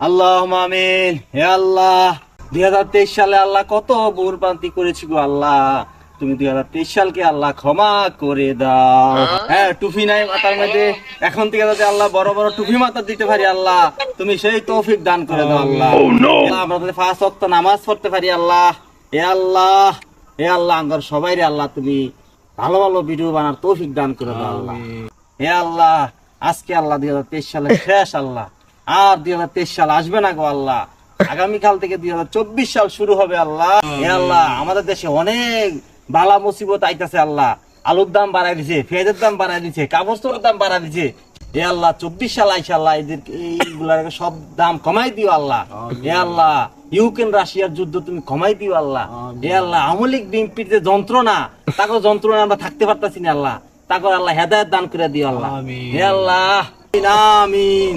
আল্লাহুম্মা আমিন। হে আল্লাহ, 2023 সালে আল্লাহ কত ভুলভ্রান্তি করেছি গো আল্লাহ, তুমি 2023 সালকে আল্লাহ ক্ষমা করে দাও। হ্যাঁ, টুপি নাই মাথার মধ্যে, এখন থেকে যাতে আল্লাহ বড় বড় টুপি মাথা দিতে পারি আল্লাহ, তুমি সেই তৌফিক দান করে দাও আল্লাহ। আমরা যাতে 5 ওয়াক্ত নামাজ পড়তে পারি আল্লাহ। হে আল্লাহ, হে আল্লাহ, আমাদের সবাই রে আল্লাহ তুমি ভালো ভালো ভিডিও বানার তৌফিক দান করে দাও আল্লাহ। হে আল্লাহ, আজকে আল্লাহ 2023 সালে শেষ আল্লাহ, আর 2023 সাল আসবে না গো আল্লাহ, আগামীকাল থেকে 2024 সাল শুরু হবে আল্লাহ। হে আল্লাহ, আমাদের দেশে অনেক বালা মুসিবত আইতাছে আল্লাহ, আলুর দাম বাড়াই দিছে, পেঁয়াজের দাম বাড়াই দিছে, কাপড় চোপড়ের দাম বাড়াই দিছে। হে আল্লাহ, 24 সাল আইসা আল্লাহ এইগুলার সব দাম কমাই দিও আল্লাহ। হে আল্লাহ, ইউক্রেন রাশিয়ার যুদ্ধ তুমি কমাই দিও আল্লাহ। হে আল্লাহ, আমলিক বিএনপির যে যন্ত্রণা, তাকে যন্ত্রণা আমরা থাকতে পারতাছি না আল্লাহ, তাকে আল্লাহ হেদায়েত দান করে দিও আল্লাহ। হে আল্লাহ, আমিন।